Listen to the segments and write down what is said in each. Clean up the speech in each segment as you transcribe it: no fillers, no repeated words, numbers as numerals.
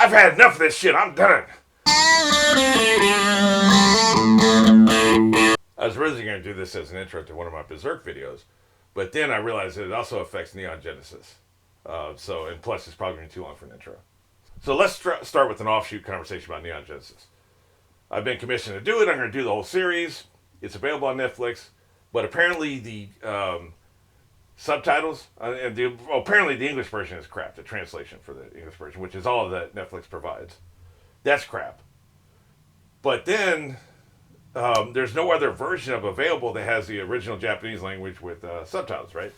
I've had enough of this shit. I'm done. I was originally going to do this as an intro to one of my Berserk videos, but then I realized that it also affects Neon Genesis. And plus, it's probably going to be too long for an intro. So let's start with an offshoot conversation about Neon Genesis. I've been commissioned to do it. I'm going to do the whole series. It's available on Netflix, but apparently the subtitles apparently the English version is crap. The translation for the English version, which is all that Netflix provides, that's crap. But then there's no other version of available that has the original Japanese language with subtitles, right?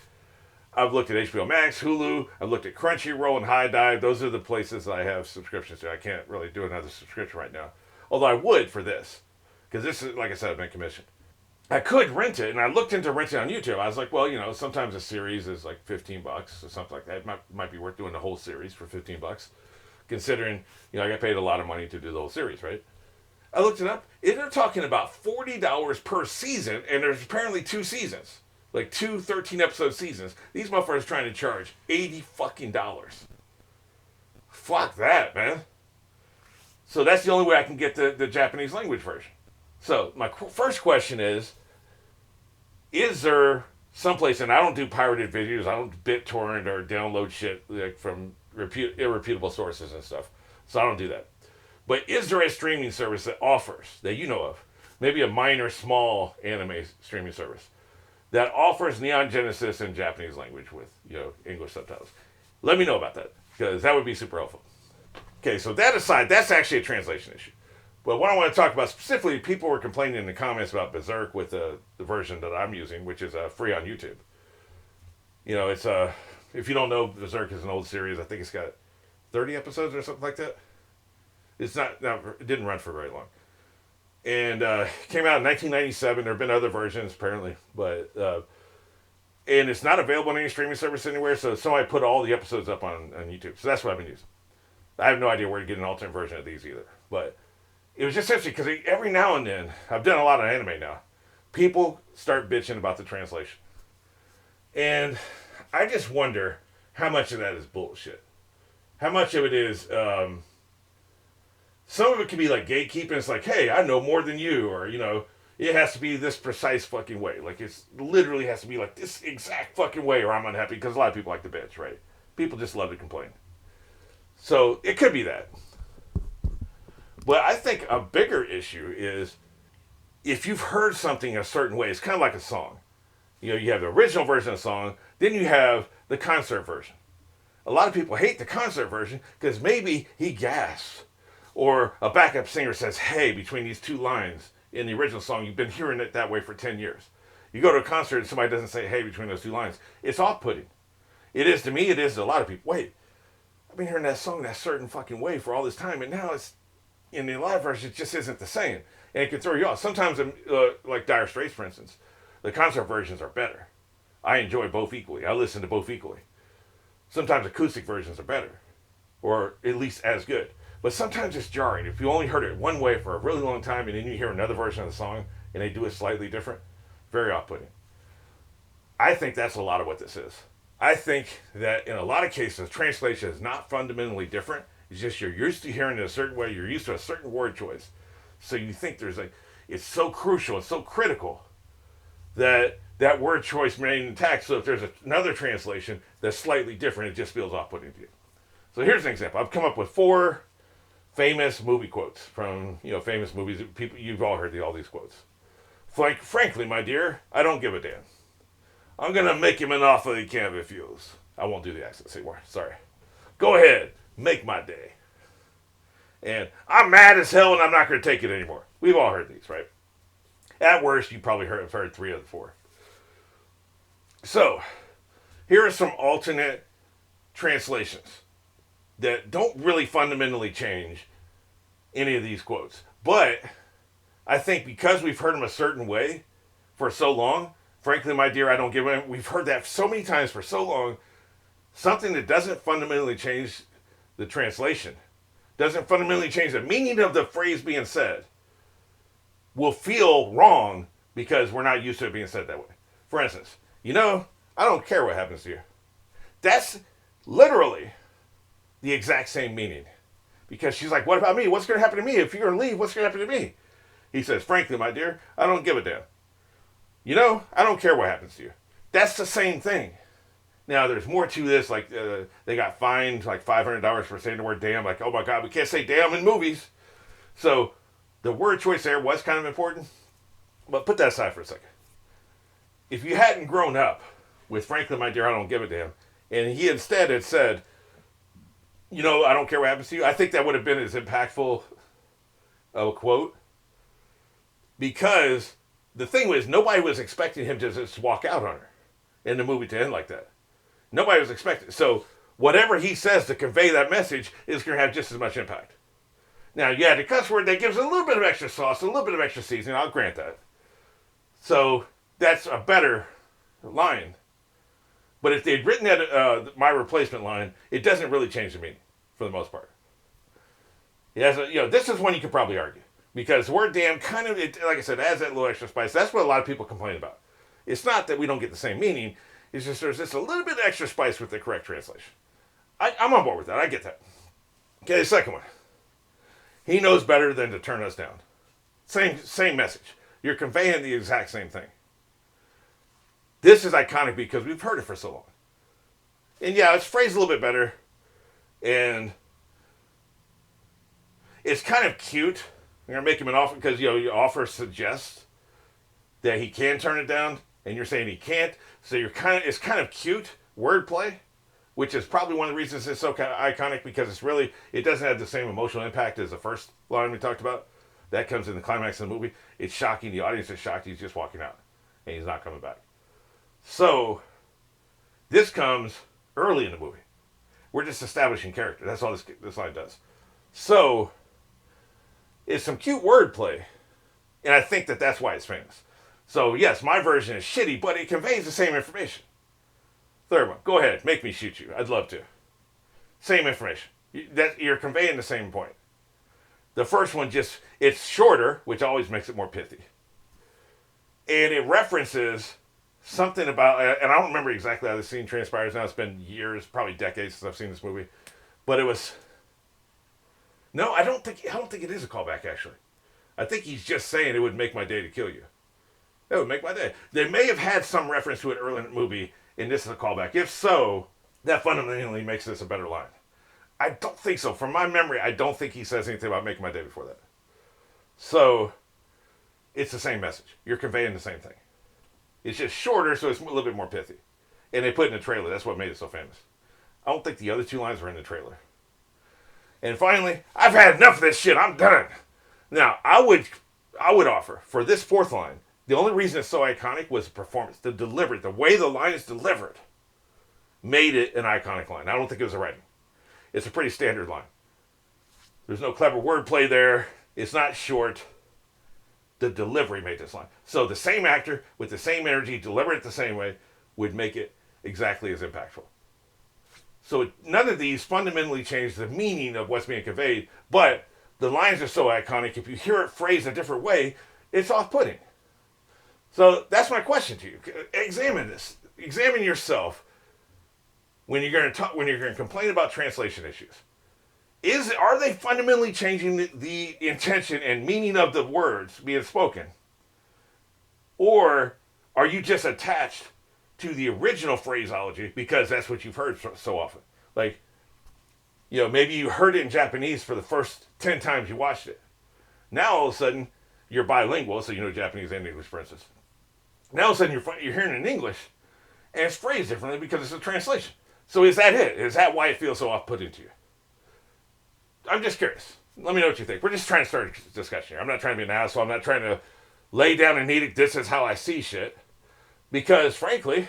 I've looked at HBO Max, Hulu. I've looked at Crunchyroll and High Dive. Those are the places that I have subscriptions to. I can't really do another subscription right now, although I would for this, because this is, like I said, I've been commissioned. I could rent it, and I looked into renting on YouTube. I was like, well, sometimes a series is like $15 or something like that. It might be worth doing the whole series for $15, considering I got paid a lot of money to do the whole series, right? I looked it up. They're talking about $40 per season, and there's apparently 2 seasons. Like 2 13-episode seasons. These motherfuckers trying to charge $80 fucking dollars. Fuck that, man. So that's the only way I can get the Japanese language version. So my first question is there someplace, and I don't do pirated videos, I don't BitTorrent or download shit like from irreputable sources and stuff. So I don't do that. But is there a streaming service that offers, that you know of, maybe a minor, small anime streaming service, that offers Neon Genesis in Japanese language with, English subtitles? Let me know about that, because that would be super helpful. Okay, so that aside, that's actually a translation issue. But what I want to talk about specifically, people were complaining in the comments about Berserk with the version that I'm using, which is free on YouTube. It's if you don't know, Berserk is an old series. I think it's got 30 episodes or something like that. It's not it didn't run for very long. And came out in 1997. There have been other versions, apparently. But and it's not available on any streaming service anywhere, so somebody put all the episodes up on YouTube. So that's what I've been using. I have no idea where to get an alternate version of these either. But it was just interesting, because every now and then, I've done a lot of anime now, people start bitching about the translation. And I just wonder how much of that is bullshit. How much of it is... some of it can be like gatekeeping. It's like, hey, I know more than you, or, it has to be this precise fucking way. Like, it literally has to be like this exact fucking way, or I'm unhappy, because a lot of people like to bitch, right? People just love to complain. So, it could be that. But I think a bigger issue is if you've heard something a certain way, it's kind of like a song. You have the original version of the song, then you have the concert version. A lot of people hate the concert version because maybe he gasps. Or a backup singer says, hey, between these 2 lines in the original song, you've been hearing it that way for 10 years. You go to a concert and somebody doesn't say, hey, between those 2 lines. It's off-putting. It is to me, it is to a lot of people. Wait, I've been hearing that song that certain fucking way for all this time, and now it's, in the live version, it just isn't the same. And it can throw you off. Sometimes, like Dire Straits, for instance, the concert versions are better. I enjoy both equally. I listen to both equally. Sometimes acoustic versions are better, or at least as good. But sometimes it's jarring. If you only heard it one way for a really long time, and then you hear another version of the song, and they do it slightly different, very off-putting. I think that's a lot of what this is. I think that in a lot of cases, translation is not fundamentally different. It's just you're used to hearing it a certain way. You're used to a certain word choice. So you think it's so crucial, it's so critical that that word choice remains intact. So if there's another translation that's slightly different, it just feels off-putting to you. So here's an example. I've come up with 4 famous movie quotes from, famous movies. People, you've all heard all these quotes. Frankly, my dear, I don't give a damn. I'm going to make him an offer he can't refuse. I won't do the accents anymore. Sorry. Go ahead. Make my day. And I'm mad as hell and I'm not going to take it anymore. We've all heard these, right? At worst, you probably have heard 3 of the 4. So, here are some alternate translations that don't really fundamentally change any of these quotes. But I think because we've heard them a certain way for so long, frankly, my dear, I don't give a... We've heard that so many times for so long, something that doesn't fundamentally change the translation, doesn't fundamentally change the meaning of the phrase being said, will feel wrong because we're not used to it being said that way. For instance, I don't care what happens to you. That's literally the exact same meaning. Because she's like, what about me? What's going to happen to me? If you're going to leave, what's going to happen to me? He says, frankly, my dear, I don't give a damn. You know, I don't care what happens to you. That's the same thing. Now, there's more to this. Like, they got fined like $500 for saying the word damn. Like, oh my God, we can't say damn in movies. So, the word choice there was kind of important. But put that aside for a second. If you hadn't grown up with frankly, my dear, I don't give a damn, and he instead had said, you know, I don't care what happens to you, I think that would have been as impactful of a quote. Because the thing was, nobody was expecting him to just walk out on her in the movie to end like that. Nobody was expecting. So whatever he says to convey that message is going to have just as much impact. Now, yeah, the cuss word, that gives a little bit of extra sauce, a little bit of extra seasoning, I'll grant that. So that's a better line. But if they'd written that, my replacement line, it doesn't really change the meaning, for the most part. It has this is one you could probably argue. Because the word damn kind of, like I said, adds that little extra spice. That's what a lot of people complain about. It's not that we don't get the same meaning. It's just there's just a little bit of extra spice with the correct translation. I'm on board with that. I get that. Okay, the second one. He knows better than to turn us down. Same message. You're conveying the exact same thing. This is iconic because we've heard it for so long. And yeah, it's phrased a little bit better. And it's kind of cute. I'm going to make him an offer because, your offer suggests that he can turn it down. And you're saying he can't. So it's kind of cute wordplay. Which is probably one of the reasons it's so kind of iconic because it doesn't have the same emotional impact as the first line we talked about. That comes in the climax of the movie. It's shocking. The audience is shocked. He's just walking out. And he's not coming back. So, this comes early in the movie. We're just establishing character. That's all this line does. So, it's some cute wordplay. And I think that's why it's famous. So, yes, my version is shitty, but it conveys the same information. Third one. Go ahead. Make me shoot you. I'd love to. Same information. You're conveying the same point. The first one it's shorter, which always makes it more pithy. And it references something about, and I don't remember exactly how the scene transpires now. It's been years, probably decades since I've seen this movie. But it was, no, I don't think it is a callback, actually. I think he's just saying it would make my day to kill you. That would make my day. They may have had some reference to it early in the movie, and this is a callback. If so, that fundamentally makes this a better line. I don't think so. From my memory, I don't think he says anything about making my day before that. So, it's the same message. You're conveying the same thing. It's just shorter, so it's a little bit more pithy. And they put it in the trailer. That's what made it so famous. I don't think the other two lines were in the trailer. And finally, I've had enough of this shit. I'm done. Now, I would offer, for this fourth line, the only reason it's so iconic was the performance, the delivery, the way the line is delivered made it an iconic line. I don't think it was the writing. It's a pretty standard line. There's no clever wordplay there. It's not short. The delivery made this line. So the same actor with the same energy, deliver it the same way, would make it exactly as impactful. So none of these fundamentally change the meaning of what's being conveyed, but the lines are so iconic, if you hear it phrased a different way, it's off-putting. So that's my question to you. Examine this. Examine yourself when you're going to complain about translation issues. Are they fundamentally changing the intention and meaning of the words being spoken? Or are you just attached to the original phraseology because that's what you've heard so often? Like, maybe you heard it in Japanese for the first 10 times you watched it. Now all of a sudden, you're bilingual, so you know Japanese and English, for instance. Now all of a sudden, you're hearing it in English, and it's phrased differently because it's a translation. So is that it? Is that why it feels so off-putting to you? I'm just curious. Let me know what you think. We're just trying to start a discussion here. I'm not trying to be an asshole. I'm not trying to lay down an edict. This is how I see shit. Because, frankly,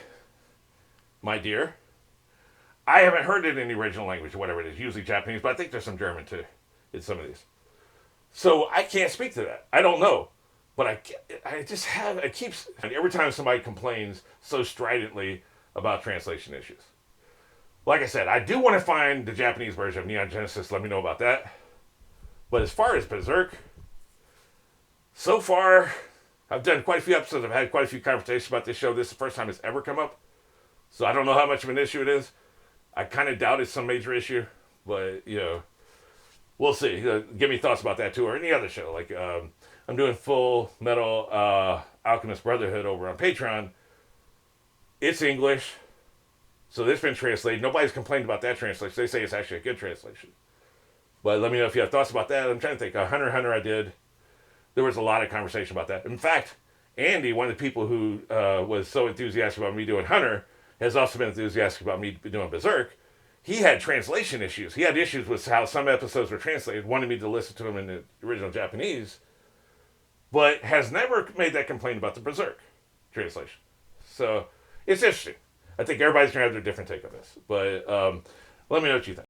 my dear, I haven't heard it in the original language, whatever it is. Usually Japanese, but I think there's some German, too, in some of these. So I can't speak to that. I don't know. But every time somebody complains so stridently about translation issues. Like I said, I do want to find the Japanese version of Neon Genesis. Let me know about that. But as far as Berserk, so far, I've done quite a few episodes. I've had quite a few conversations about this show. This is the first time it's ever come up. So I don't know how much of an issue it is. I kind of doubt it's some major issue. But, we'll see. Give me thoughts about that too, or any other show. Like I'm doing Full Metal Alchemist Brotherhood over on Patreon. It's English, so it's been translated. Nobody's complained about that translation. They say it's actually a good translation. But let me know if you have thoughts about that. I'm trying to think. Hunter x Hunter I did. There was a lot of conversation about that. In fact, Andy, one of the people who was so enthusiastic about me doing Hunter, has also been enthusiastic about me doing Berserk. He had translation issues. He had issues with how some episodes were translated, wanted me to listen to them in the original Japanese, but has never made that complaint about the Berserk translation. So it's interesting. I think everybody's going to have their different take on this. But let me know what you think.